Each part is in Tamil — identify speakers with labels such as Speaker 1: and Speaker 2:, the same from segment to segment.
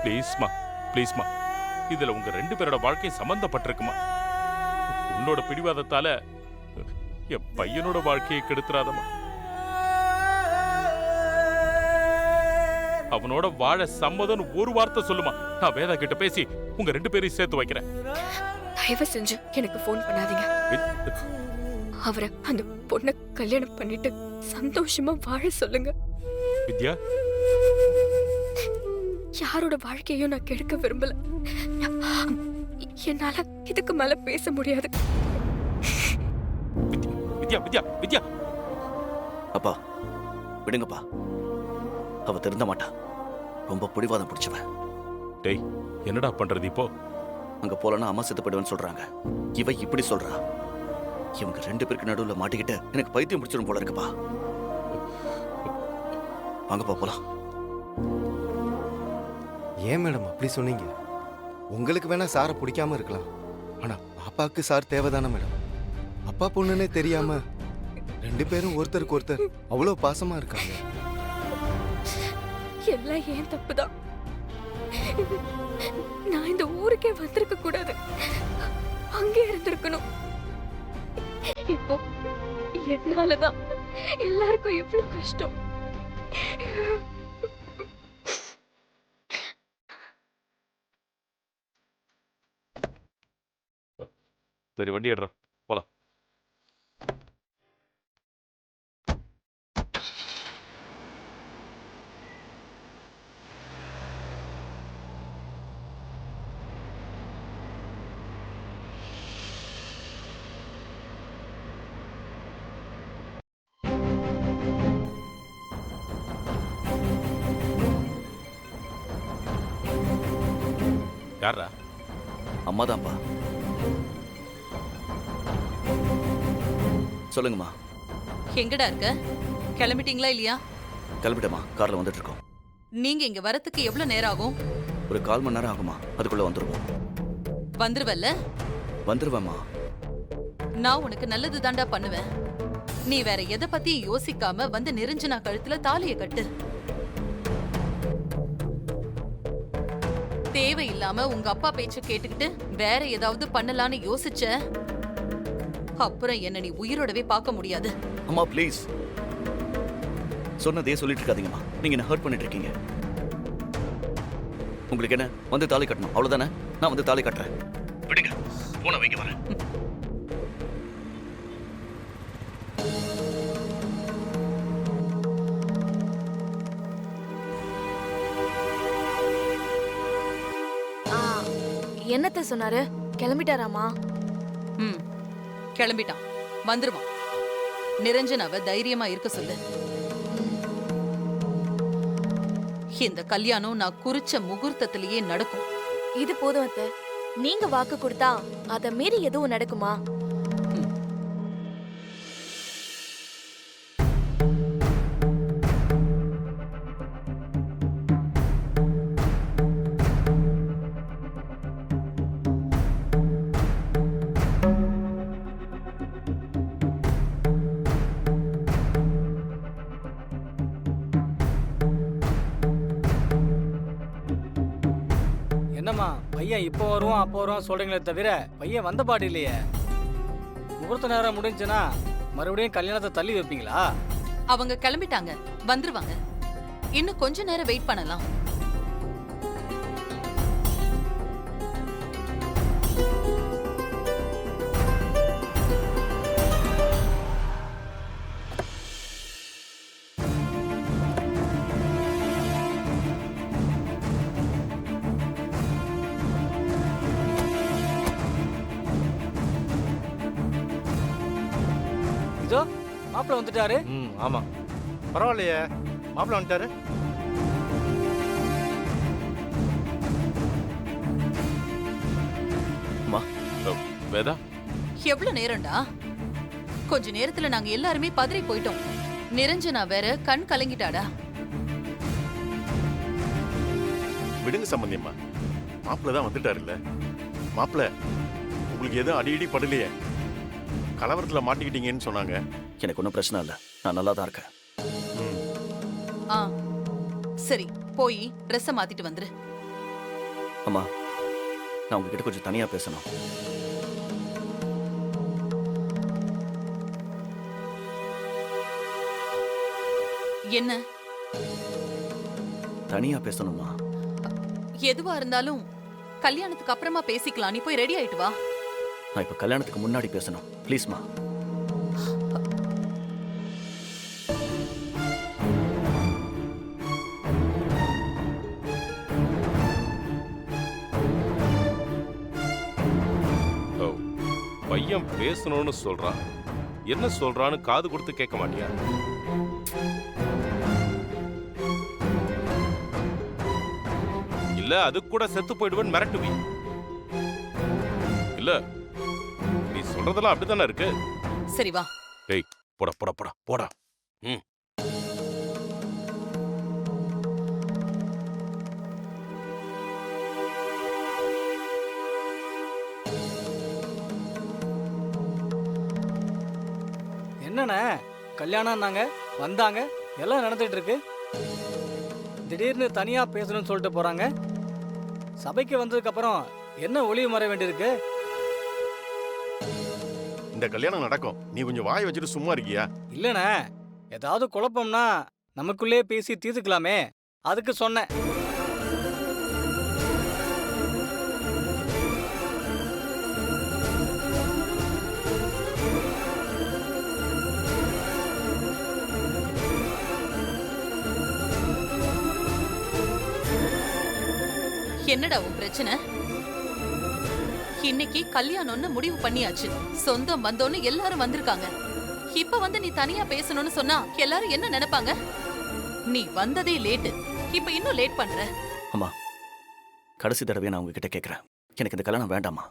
Speaker 1: ப்ளீஸ்மா ப்ளீஸ்மா, இதுல உங்க 2 பேரோட வாழ்க்கை சம்பந்தப்பட்டிருக்குமா? உன்னோட பிடிவாதத்தால என் பையனோட வாழ்க்கையை கெடுத்துறாதம்மா. அவனோட வாழ சம்மதம்னு ஒரு வார்த்தை சொல்லுமா. நான் வேதா கிட்ட பேசி உங்க 2 பேரையும் சேர்த்து வைக்கிறேன்.
Speaker 2: தயவு செஞ்சு எனக்கு ஃபோன் பண்ணாதீங்க. அவரை அந்த பொண்ணை கல்யாணம் பண்ணிட்டு சந்தோஷமா வாழ சொல்லுங்க.
Speaker 1: வித்யா,
Speaker 2: யாரோட வாழ்க்கையும் நான் கெடுக்க விரும்பல. என்னால இதுக்கு மேல பேச முடியாது.
Speaker 1: வித்யா வித்யா வித்யா.
Speaker 3: அப்பா விடுங்கப்பா, அவ திருந்த மாட்டா. ரொம்ப பிடிவாதம் பிடிச்சவன்.
Speaker 1: டேய், என்னடா பண்றது இப்போ?
Speaker 3: அங்க போலன்னா அம்மா செத்து போயிடுவேன்னு சொல்றாங்க. இவ இப்படி சொல்றா. இவங்க 2 பேருக்கு நடுவுல மாட்டிக்கிட்டு எனக்கு பைத்தியம் பிடிச்சிடும் போல இருக்குப்பா. வாங்கப்பா போலாம்.
Speaker 4: ஏன் மேடம் அப்படி சொன்னீங்க? உங்களுக்கு வேணா சாரை பிடிக்காம இருக்கலாம், ஆனா பாப்பாக்கு சார் தேவைதானே மேடம்? அப்பா பொண்ணுன்னே தெரியாம 2 பேரும் ஒருத்தருக்கு ஒருத்தர் அவ்வளவு பாசமா இருக்காங்க.
Speaker 2: எல்லாம் ஏன் தப்புதான். நான் இந்த ஊருக்கே வந்திருக்க கூடாது, அங்கே இருந்திருக்கணும். இப்போ என்னாலதான் எல்லாருக்கும் எவ்வளவு கஷ்டம்.
Speaker 1: சரி, வண்டி எடுறா, போலாம். யாரா?
Speaker 3: அம்மாதான்ப்பா. சொல்லுங்கம்மா.
Speaker 5: எங்கடா இருக்க? கிளம்பிட்டீங்களா இல்லையா?
Speaker 3: கிளம்பிட்டேம்மா, கார்ல வந்துட்டு இருக்கோம்.
Speaker 5: நீங்க இங்க வரத்துக்கு எவ்வளவு நேரம் ஆகும்?
Speaker 3: ஒரு 1/4 மணி நேரம் ஆகுமா, அதுக்குள்ள வந்துருவோம்.
Speaker 5: வந்துருவல்ல?
Speaker 3: வந்துருவேம்மா.
Speaker 5: நான் உனக்கு நல்லது தாண்டா பண்ணுவேன். நீ வேற எதை பத்தியும் யோசிக்காம வந்து நிரஞ்சனா கழுத்துல தாலிய கட்டு. தேவையில்லாம உங்க அப்பா பேச்ச கேட்டுக்கிட்டு வேற ஏதாவது பண்ணலான்னு யோசிச்ச, அப்புறம் என்ன நீ உயிரோடவே பார்க்க முடியாது.
Speaker 3: அம்மா ப்ளீஸ், சொன்னதே சொல்லிட்டு இருக்காதீங்கம்மா. நீங்க என்ன ஹர்ட் பண்ணிட்டு இருக்கீங்க. உங்களுக்கு என்ன, வந்து தாலி கட்டணும் அவ்வளவுதானே? நான் வந்து தாலி கட்டுறேன். விடுங்க, போன வைக்க வரேன்.
Speaker 6: என்னத்த சொன்னாரு? கிளம்பிட்டாராமா?
Speaker 5: கிளம்பிட்டான், வந்துருவான். நிரஞ்சனாவ தைரியமா இருக்க சொல்லு. இந்த கல்யாணம் நான் குறிச்ச முகூர்த்தத்திலேயே நடக்கும்.
Speaker 6: இது போதும் அத்தை. நீங்க வாக்கு கொடுத்தா அத மீறி எதுவும் நடக்குமா?
Speaker 7: என்னம்மா பையன் இப்போ வருவான் அப்போ வருவான் சொல்றீங்களே தவிர பையன் வந்த பாடு இல்லையே. முகூர்த்த நேரம் முடிஞ்சுன்னா மறுபடியும் கல்யாணத்தை தள்ளி வைப்பீங்களா?
Speaker 5: அவங்க கிளம்பிட்டாங்க, வந்துருவாங்க. இன்னும் கொஞ்ச நேரம் வெயிட் பண்ணலாம்.
Speaker 7: இதோ மாப்பிள்ள வந்துட்டாரு.
Speaker 4: ஆமா, பரவாயில்லையே, மாப்பிள்ள வந்துட்டாரு.
Speaker 3: அம்மா,
Speaker 1: வேதா,
Speaker 5: எவ்வளவு நேரம்டா? கொஞ்ச நேரத்துல நாங்க எல்லாருமே பதறி போயிட்டோம். நிரஞ்சனா வேற கண் கலங்கிட்டாடா.
Speaker 8: விடுங்க சம்பந்தியம்மா, மாப்பிள்ள தான் வந்துட்டாருல்ல. மாப்பிள்ள, உங்களுக்கு எதுவும் அடிக்கடி படலையே? கலவரத்துல மாட்டிக்கிட்டீங்கன்னு சொன்னாங்க.
Speaker 3: எனக்கு ஒன்றும் பிரச்சனை இல்லை, நான் நல்லா தான் இருக்கேன்.
Speaker 5: சரி, போய் ட்ரெஸ்ஸை மாத்திட்டு வந்துரு.
Speaker 3: அம்மா, நான் உங்ககிட்ட கொஞ்சம் தனியா பேசணும்.
Speaker 5: என்ன?
Speaker 3: தனியா பேசணுமா?
Speaker 5: எதுவா இருந்தாலும் கல்யாணத்துக்கு அப்புறமா பேசிக்கலாம். நீ போய் ரெடி ஆயிட்டு வா.
Speaker 3: நான் இப்ப கல்யாணத்துக்கு முன்னாடி பேசணும். ப்ளீஸ்மா.
Speaker 1: ஓ, பையன் பேசணும்னு சொல்றான். என்ன சொல்றான்னு காது கொடுத்து கேட்க மாட்டியா? இல்ல அது கூட செத்து போயிடுவேன் மிரட்டுவி. இல்ல நீ சொல்றதெல்லாம் அப்படித்தானே இருக்கு.
Speaker 5: சரி வா.
Speaker 1: டேய் போடா போடா போடா போடா. ம்.
Speaker 7: என்னண்ணே கல்யாணம்னாங்க வந்தாங்க எல்லாம் நடந்துட்டு இருக்கு. திடீர்னு தனியா பேசணும்னு சொல்லிட்டு போறாங்க. சபைக்கு வந்ததுக்கு அப்புறம் என்ன ஒளிவு மறைய வேண்டியிருக்கு?
Speaker 8: இந்த கல்யாணம் நடக்கும். நீ கொஞ்சம் வாய் வச்சுட்டு சும்மா இருக்கியா?
Speaker 7: இல்லண்ணே, ஏதாவது குழப்பம்னா நமக்குள்ளே பேசி தீர்த்துக்கலாமே, அதுக்கு சொன்னேன்.
Speaker 5: என்னடா உன் பிரச்சனை? இன்னைக்கு கல்யாணம்னு முடிவு பண்ணியாச்சு. சொந்தம் வந்தோன்னு எல்லாரும் வந்திருக்காங்க. இப்ப வந்து நீ தனியா பேசணும்னு சொன்னா எல்லாரும் என்ன நினைப்பாங்க? நீ வந்ததே லேட்டு, இப்ப இன்னும் லேட் பண்ற.
Speaker 3: அம்மா, கடைசி தடவை நான் உங்ககிட்ட கேட்கிறேன். எனக்கு இந்த கல்யாணம் வேண்டாமா?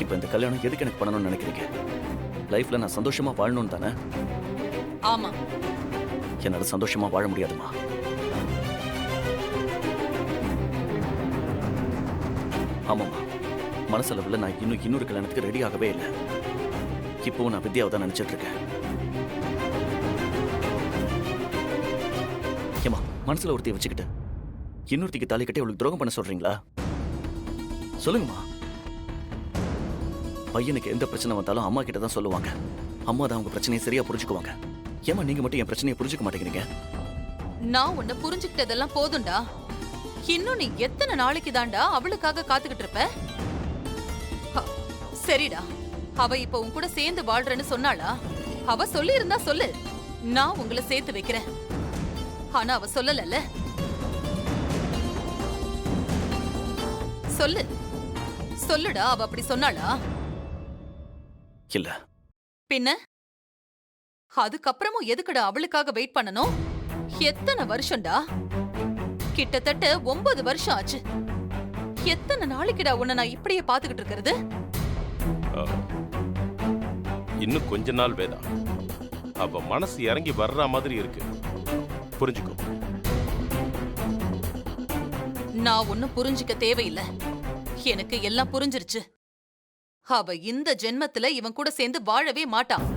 Speaker 3: இப்ப இந்த கல்யாணம் எதுக்கு எனக்கு பண்ணணும்னு நினைக்கிறீங்க? லைஃப்ல நான் சந்தோஷமா வாழணும்னு தானே?
Speaker 5: ஆமா.
Speaker 3: என்னால சந்தோஷமா வாழ முடியாதுமா. ஆமாம்மா, மனசளவில் நான் இன்னொரு கல்யாணத்துக்கு ரெடி ஆகவே இல்லை. இப்போவும் நான் வித்யாவை தான் நினைச்சிட்டு இருக்கேன். ஏமா, மனசுல ஒருத்தைய வச்சுக்கிட்டு இன்னொருத்திக்கு தாலி கட்டி அவளுக்கு துரோகம் பண்ண சொல்றீங்களா? சொல்லுங்கம்மா. பையனுக்கு எந்த பிரச்சனை வந்தாலும் அம்மா கிட்ட தான் சொல்லுவாங்க. அம்மா தான் அவங்க பிரச்சனையை சரியா புரிஞ்சுக்குவாங்க. ஏமா நீங்க மட்டும் என் பிரச்சனையை புரிஞ்சுக்க மாட்டேங்கிறீங்க?
Speaker 5: நான் உன்னை புரிஞ்சுக்கிட்டதெல்லாம் போதும்டா. இன்னும் நீ எத்தனை நாளைக்கு தாண்டா அவளுக்காக காத்துக்கிட்டு இருப்ப? சரிடா, அவ இப்ப உன் கூட சேர்ந்து வாழ்றேன்னு சொன்னாளா? அவ சொல்லி இருந்தா சொல்லு, நான் உங்களை சேர்த்து வைக்கிறேன். ஆனா அவ சொல்லல. சொல்லு சொல்லுடா, அவ அப்படி சொன்னாளா?
Speaker 3: இல்ல.
Speaker 5: பின்ன அதுக்கப்புறமும் எதுக்குடா அவளுக்காக வெயிட் பண்ணணும்? எத்தனை வருஷம்டா? கிட்டத்தட்ட 9 வருஷம் ஆச்சு. எத்தனை நாளைக்குடா உன்னை நான் இப்படியே பாத்துக்கிட்டு இருக்கிறது?
Speaker 1: இன்னும் கொஞ்ச நாள் வேதா. அவ மனசு இறங்கி வர்ற மாதிரி இருக்கு. புரிஞ்சுக்கோ.
Speaker 5: நான் ஒன்னும் புரிஞ்சுக்க தேவையில்லை. எனக்கு எல்லாம் புரிஞ்சிருச்சு. அவ இந்த ஜென்மத்துல இவன் கூட சேர்ந்து வாழவே மாட்டான்.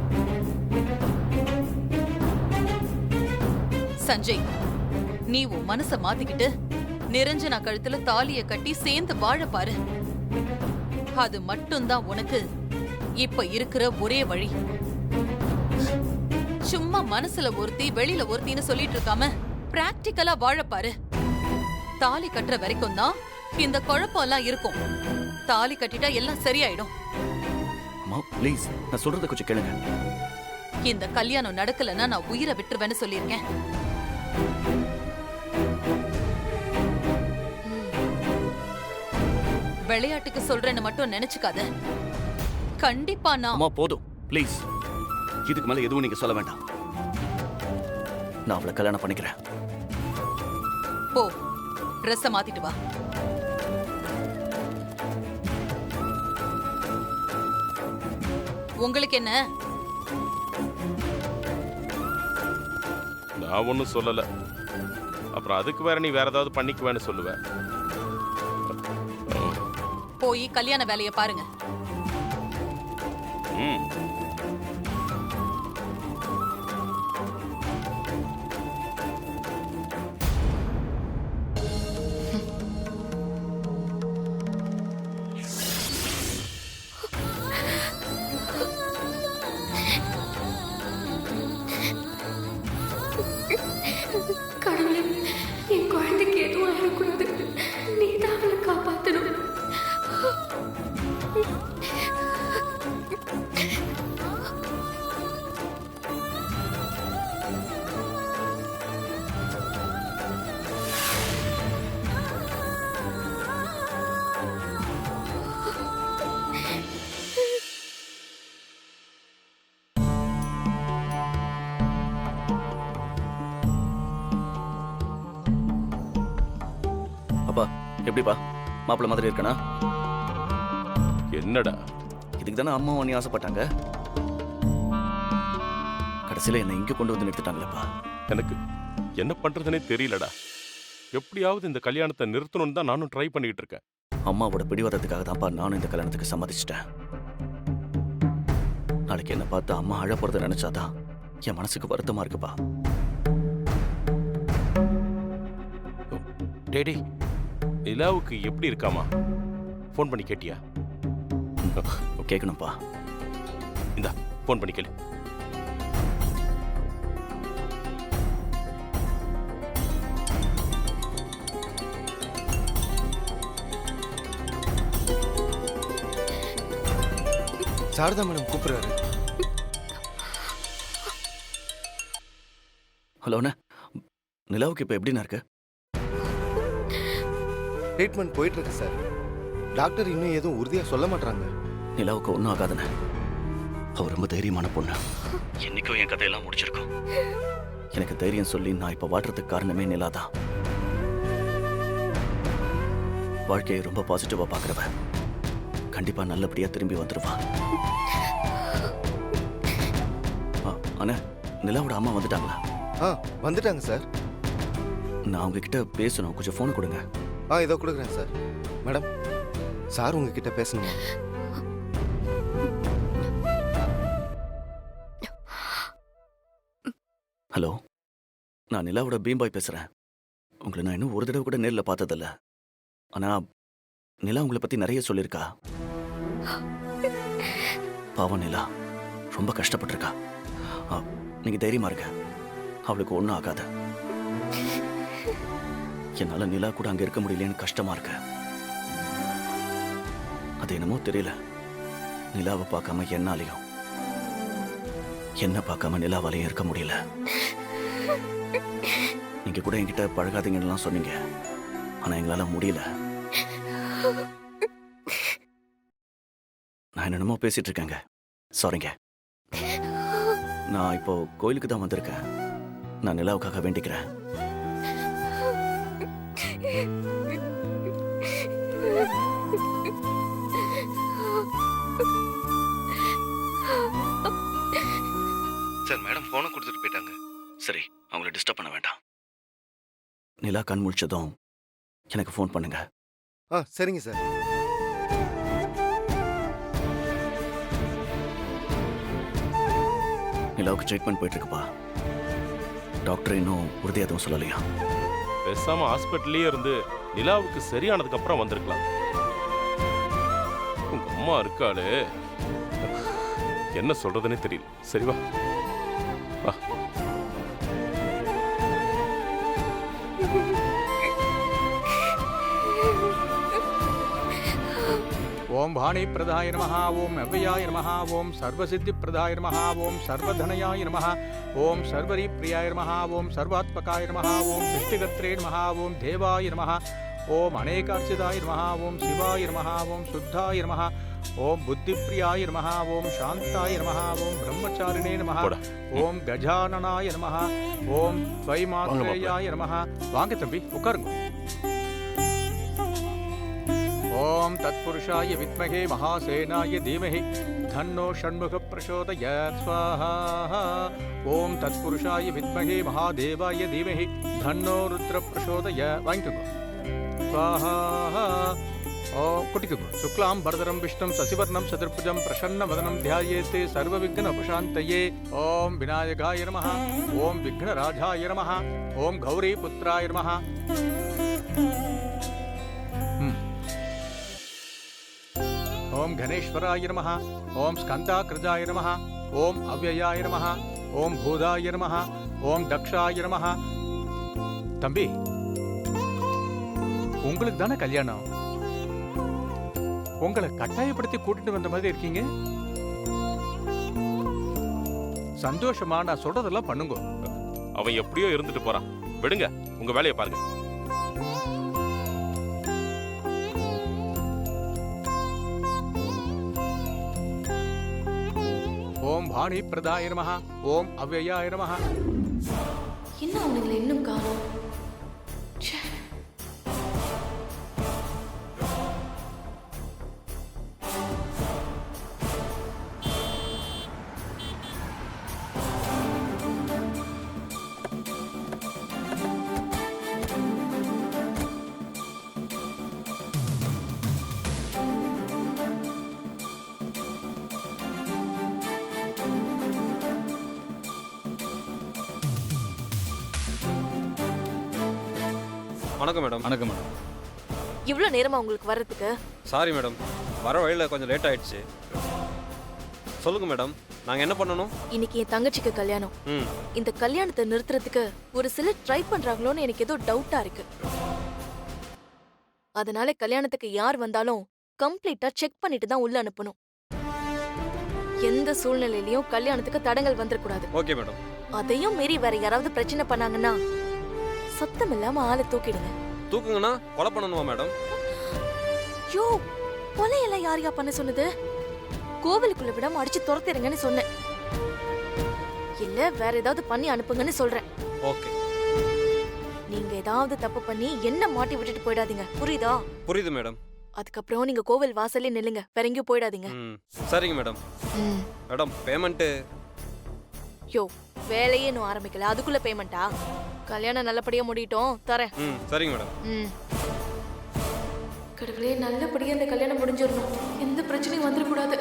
Speaker 5: சஞ்சய், நீ உன் மனச மாத்திக்கிட்டு நிரஞ்சனா கழுத்துல தாலிய கட்டி சேர்ந்து வாழ பாரு. அது மட்டும்தான் உனக்கு இப்ப இருக்கிற ஒரே வழி. சும்மா மனசுல ஒருத்தி வெளியில ஒருத்தின்னு சொல்லிட்டு இருக்காம பிராக்டிக்கலா வாழ பாரு. தாலி கட்டுற வரைக்கும் தான் இந்த குழப்பம் எல்லாம் இருக்கும். தாலி கட்டிட்டா எல்லாம் சரியாயிடும்.
Speaker 3: அம்மா ப்ளீஸ், நான் சொல்றத கொஞ்சம் கேளுங்க.
Speaker 5: இந்த கல்யாணம் நடக்கலன்னா நான் உயிரை விட்டுருவேன்னு சொல்லியிருக்கேன். விளையாட்டுக்கு சொல்றேன்னு மட்டும் நினைச்சுக்காத. கண்டிப்பா நான்.
Speaker 3: அம்மா போதும் ப்ளீஸ், இதுக்கு மேல எதுவும் நீங்க சொல்ல வேண்டாம். நான் அவளை கல்யாணம் பண்ணிக்கிறேன்.
Speaker 5: போ, ட்ரெஸ்ஸ மாத்திட்டு வா. உங்களுக்கு என்ன?
Speaker 1: நான் ஒன்னும் சொல்லல. அப்புறம் அதுக்கு வேற நீ வேற ஏதாவது பண்ணிக்குவேன்னு சொல்லுவேன்.
Speaker 5: போய் கல்யாண வேலையை பாருங்க.
Speaker 1: ம்.
Speaker 3: எப்படிப்பா மாப்பிள்ளை மாதிரி இருக்கனா?
Speaker 1: என்னடா
Speaker 3: இதுக்கு தானே அம்மா நீ ஆசைப்பட்டாங்க. கடைசியில என்னை இங்க கொண்டு வந்து நிறுத்திட்டாங்களேப்பா.
Speaker 1: எனக்கு என்ன பண்றதுனே தெரியலடா. எப்படியாவது இந்த கல்யாணத்தை நிறுத்தணும்னு தான் நானும் ட்ரை பண்ணிட்டு இருக்கேன்.
Speaker 3: அம்மாவோட பிடிவாதத்துக்காக தான்ப்பா நானும் இந்த கல்யாணத்துக்கு சம்மதிச்சிட்டேன். நாளைக்கு என்ன பார்த்து அம்மா அழ போறத நினைச்சாதான் என் மனசுக்கு வருத்தமா இருக்குப்பா.
Speaker 1: டேடி நிலாவுக்கு எப்படி இருக்காமா? ஃபோன் பண்ணி கேட்டியா?
Speaker 3: கேட்கணும்ப்பா.
Speaker 1: இந்தா ஃபோன் பண்ணி கேளு.
Speaker 4: சாரதா மேடம் கூப்பிடுறாரு.
Speaker 3: ஹலோ அண்ணா, நிலாவுக்கு இப்போ எப்படிண்ணா இருக்கு?
Speaker 4: ட்ரீட்மெண்ட் போயிட்டு இருக்கு சார். டாக்டர் இன்னும் எதுவும் உறுதியா சொல்ல மாட்டாங்க.
Speaker 3: நிலாவுக்கு ஒன்றும் ஆகாதுண்ணே. அவ ரொம்ப தைரியமான பொண்ணு. என்னைக்கும் என் கதையெல்லாம் முடிச்சிருக்கோம். எனக்கு தைரியம் சொல்லி நான் இப்போ வாடுறதுக்கு காரணமே நிலா தான். வாழ்க்கையை ரொம்ப பாசிட்டிவா பார்க்குறவ கண்டிப்பா நல்லபடியா திரும்பி வந்துடுவா. அண்ணா, நிலாவோட அம்மா வந்துட்டாங்களா?
Speaker 4: வந்துட்டாங்க சார்.
Speaker 3: நான் உங்ககிட்ட பேசணும், கொஞ்சம் ஃபோன் கொடுங்க.
Speaker 4: இதோ கொடுக்குறேன் சார். மேடம், சார் உங்ககிட்ட பேசணுமா?
Speaker 3: ஹலோ, நான் நிலாவோட பீம்பாய் பேசுறேன். உங்களை நான் இன்னும் ஒரு தடவை கூட நேரில் பார்த்ததில்ல. ஆனா நிலா உங்களை பத்தி நிறைய சொல்லியிருக்கா. பாவம் நிலா ரொம்ப கஷ்டப்பட்டிருக்கா. நீங்க தைரியமா இருக்க, அவளுக்கு ஒன்றும் ஆகாது. என்னால நிலா கூட அங்க இருக்க முடியலன்னு கஷ்டமா இருக்கு. அது என்னமோ தெரியல, நிலாவை பார்க்காம என்னாலையும் என்ன பார்க்காம நிலாவாலையும் இருக்க முடியல. நீங்க கூட என்கிட்ட பழகாதீங்கன்னு சொன்னீங்க, ஆனா எங்களால முடியல. நான் என்னென்னமோ பேசிட்டு இருக்கேங்க, சாரிங்க. நான் இப்போ கோயிலுக்கு தான் வந்திருக்கேன். நான் நிலாவுக்காக வேண்டிக்கிறேன். சார், மேடம் போனை கொடுத்துட்டு போயிட்டாங்க. சரி, அவங்கள டிஸ்டர்ப் பண்ண வேண்டாம். நிலா கண் முழிச்சதும் எனக்கு ஃபோன் பண்ணுங்க.
Speaker 4: சரிங்க சார்.
Speaker 3: நிலாவுக்கு ட்ரீட்மெண்ட் போயிட்டு இருக்குப்பா. டாக்டர் இன்னும் உறுதியா எதுவும் சொல்லலையா?
Speaker 1: பேசாம ஹாஸ்பிட்டல்லே இருந்து நிலாவுக்கு சரியானதுக்கு அப்புறம் வந்திருக்கலாம். உங்க அம்மா இருக்காளே, என்ன சொல்றதுன்னே தெரியல. சரி வா வா.
Speaker 9: ஓம் வாணி பிரதாய நமஹ, ஓம் அவ்யயாய நமஹ, ஓம் சர்வசித்தி பிரதாய நமஹ, ஓம் சர்வதனயாய நமஹ, ஓம் சர்வரி பிரியாய நமஹ, ஓம் சர்வாத்மகாய நமஹ, ஓம் சிருஷ்டிகர்த்ரே நமஹ, ஓம் தேவாய நமஹ, ஓம் அநேகார்ச்சிதாய நமஹ, ஓம் சிவாய நமஹ, ஓம் சுத்தாய நமஹ, ஓம் புத்திப்பிரியாய நமஹ, ஓம் சாந்தாய நமஹ, ஓம் பிரம்மச்சாரிணே நமஹ, ஓம் கஜானனாய நமஹ, ஓம் ஸ்வைமாத்ரேயாய நமஹ. வாங்க தம்பி, உட்காருங்க. ஓம் தத்புருஷாய வித்மகே மகாசேனாய தீமஹி தன்னோ ஷண்முக பிரசோதயாத் ஸ்வாஹா. ஓம் தத்புருஷாய வித்மகே மகாதேவாய தீமஹி தன்னோ ருத்ர பிரசோதயாத். வாங்கிக்கோங்க. ஸ்வாஹா. ஓம் குட்டிக்குங்க. சுக்லாம் பரதரம் விஷ்ணும் சசிவர்ணம் சதுர்புஜம் பிரசன்ன வதனம் தியாயேத்தே சர்வ விக்ன உபசாந்தயே. ஓம் விநாயகாய நமஹ, ஓம் விக்னராஜாய நமஹ, ஓம் கௌரி புத்ராய நமஹ. ஓம் கணேஸ்வராய நமஹ, ஓம் ஸ்கந்தாக்ரஜாய நமஹ, ஓம் அவ்யயாய நமஹ, ஓம் பூதாய நமஹ, ஓம் தக்ஷாய நமஹ. தம்பி, உங்களுக்கு தானே கல்யாணம். உங்களை கட்டாயப்படுத்தி கூட்டிட்டு வந்த மாதிரி இருக்கீங்க. சந்தோஷமா நான் சொல்றதெல்லாம் பண்ணுங்க.
Speaker 1: அவன் எப்படியோ இருந்துட்டு போறான், விடுங்க, உங்க வேலையை பாருங்க.
Speaker 9: ஓம் வாணி பிரதாய நமஹ, ஓம் அவ்யயாய நமஹ.
Speaker 6: என்ன அவனுங்களை இன்னும் காணோம்?
Speaker 10: வணக்கம் மேடம்.
Speaker 9: வணக்கம் மேடம்.
Speaker 6: இவ்ளோ நேரமா உங்களுக்கு வர்றதுக்கு?
Speaker 10: சாரி மேடம், வர வழியில் கொஞ்சம் லேட் ஆயிடுச்சு. சொல்லுங்க மேடம், நாங்கள் என்ன பண்ணணும்?
Speaker 6: இன்னைக்கு என் தங்கச்சிக்கு கல்யாணம்.
Speaker 10: ம்
Speaker 6: இந்த கல்யாணத்தை நிறுத்துறதுக்கு ஒரு சிலர் ட்ரை பண்றாங்களோன்னு எனக்கு ஏதோ டவுட்டா இருக்கு. அதனால கல்யாணத்துக்கு யார் வந்தாலும் கம்ப்ளீட்டா செக் பண்ணிட்டு தான் உள்ள அனுப்பணும். எந்த சூழ்நிலையிலயும் கல்யாணத்துக்கு தடங்கல் வந்துடக்கூடாது.
Speaker 10: Okay madam.
Speaker 6: அதையும் மீறி வேற யாராவது பிரச்சனை பண்ணாங்கன்னா சத்தம் இல்லாம ஆளை தூக்கிடுங்க.
Speaker 10: தூக்குங்கன்னா கொலை பண்ணணுமா மேடம்?
Speaker 6: யோ, கொலையெல்லாம் யாரையா பண்ண சொன்னது? கோவிலுக்குள்ள விடாம அடிச்சு துரத்திடுங்கன்னு சொன்னேன். இல்ல வேற ஏதாவது பண்ணி அனுப்புங்கன்னு சொல்றேன்.
Speaker 10: ஓகே.
Speaker 6: நீங்க ஏதாவது தப்பு பண்ணி என்ன மாட்டி விட்டுட்டு போயிடாதீங்க, புரியுதா?
Speaker 10: புரியுது மேடம்.
Speaker 6: அதுக்கப்புறம் நீங்க கோவில் வாசல்லே நில்லுங்க, வேற எங்கேயும் போயிடாதீங்க.
Speaker 10: ம் சரிங்க மேடம். Madam payment?
Speaker 6: யோ, வேலையே இன்னும் ஆரம்பிக்கல, அதுக்குள்ள பேமெண்டா? கல்யாணம் நல்லபடியா முடியட்டும், தரேன்.
Speaker 10: ம் சரிங்க மேடம்.
Speaker 6: கடவுளே, நல்லபடியா இந்த கல்யாணம் முடிஞ்சிடணும், எந்த பிரச்சனையும் வந்துடக்கூடாது.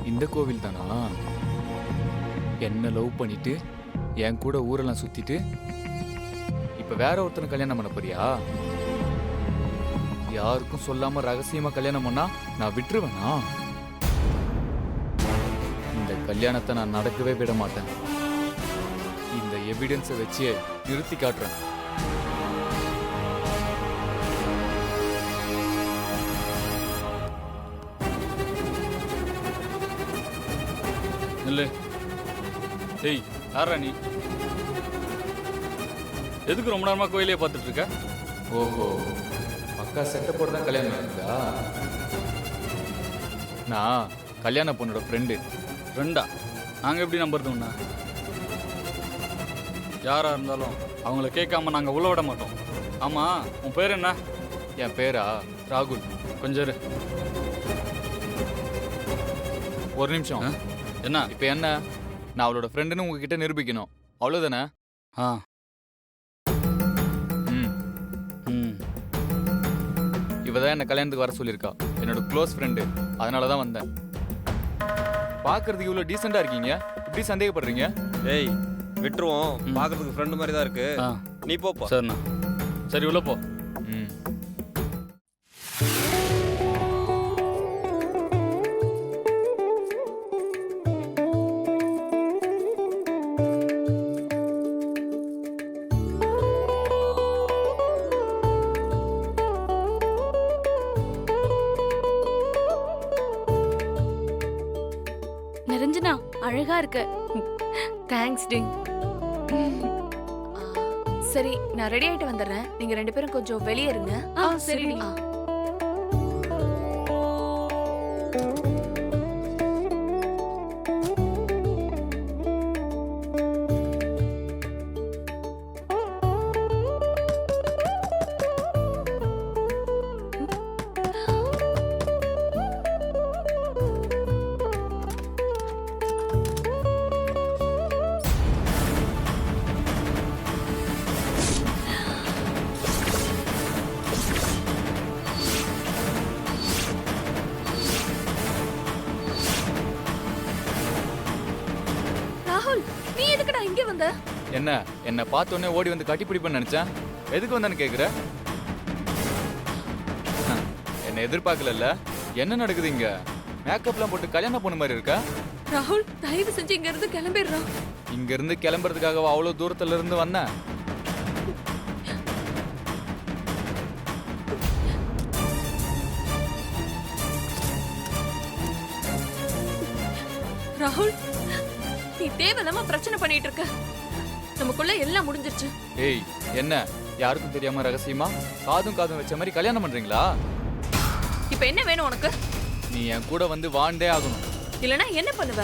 Speaker 11: இந்த கோவில் தானா? என்ன லவ் பண்ணிட்டு என் கூட ஊரெல்லாம் சுத்திட்டு இப்ப வேற ஒருத்தனை கல்யாணம் பண்ண போறியா? யாருக்கும் சொல்லாம ரகசியமா கல்யாணம் பண்ணா நான் விட்டுருவேனா? இந்த கல்யாணத்தை நான் நடக்கவே விட மாட்டேன். இந்த எவிடன்ஸை வச்சு நிறுத்தி காட்டுறேன்.
Speaker 12: இல்லை. டேய், யாரா நீ? எதுக்கு ரொம்ப நேரமா கோயிலே பார்த்துட்டு இருக்க?
Speaker 11: ஓஹோ, பக்கா செட்டப் போட்டு தான் கல்யாணம் நடக்குதா? நான் கல்யாண பொண்ணோட ஃப்ரெண்டு.
Speaker 12: ஃப்ரெண்டா? நாங்கள் எப்படி நம்புறது உன்ன? யாரா இருந்தாலும் அவங்கள கேட்காம நாங்கள் உள்ள விட மாட்டோம். ஆமாம், உன் பேர் என்ன?
Speaker 11: என் பேரா ராகுல்.
Speaker 12: கொஞ்சம் இரு.
Speaker 11: ஒரு நிமிஷம்.
Speaker 12: என்ன
Speaker 11: இப்போ என்ன? நான் அவளோட ஃப்ரெண்டுன்னு உங்ககிட்ட நிரூபிக்கணும், அவ்வளோதானே?
Speaker 12: ஆ.
Speaker 11: ம்
Speaker 12: ம்.
Speaker 11: இவ தான் என்ன கல்யாணத்துக்கு வர சொல்லியிருக்கா, என்னோட க்ளோஸ் ஃப்ரெண்டு. அதனால தான் வந்தேன். பார்க்கறதுக்கு இவ்வளோ டீசெண்டாக இருக்கீங்க, இப்படி சந்தேகப்படுறீங்க?
Speaker 10: ஏய் விட்டுருவோம், பார்க்கறதுக்கு ஃப்ரெண்டு மாதிரி தான் இருக்கு. நீ போப்பா.
Speaker 12: சரிண்ணா. சரி, உள்ள போ.
Speaker 11: ம்.
Speaker 6: நிரஞ்சனா, அழகா இருக்க.
Speaker 2: தேங்க்ஸ் டி. சரி, நான் ரெடி ஆயிட்டு வந்துடுறேன். நீங்க ரெண்டு பேரும் கொஞ்சம் வெளியே இருங்க.
Speaker 6: சரி.
Speaker 11: என்ன என்ன பார்த்தோன்னே ஓடி வந்து கட்டிப்பிடிப்பேன்னு நினைச்சேன். எதுக்கு வந்தான்னு கேக்குற? என்ன எதிர்பார்க்கல. என்ன நடக்குது இங்க? மேக்கப்லாம் போட்டு கல்யாணம் பொண்ணு மாதிரி இருக்கா?
Speaker 2: ராகுல், தயவு செஞ்சு இங்க இருந்து கிளம்பிடுறான்.
Speaker 11: இங்க இருந்து கிளம்புறதுக்காக அவ்வளவு தூரத்துல இருந்து வந்தேன்.
Speaker 2: ராகுல், நீ தேவையில்லாம பிரச்சனை பண்ணிட்டு இருக்க. நமக்குள்ள எல்லாம் முடிஞ்சிருச்சு.
Speaker 11: ஏய், என்ன யாருக்கும் தெரியாம ரகசியமா காதும் காதும் வச்ச மாதிரி கல்யாணம் பண்றீங்களா?
Speaker 2: இப்ப என்ன வேணும் உனக்கு?
Speaker 11: நீ என் கூட வந்து வாழ்ந்தே ஆகணும்.
Speaker 6: இல்லனா என்ன பண்ணுவ?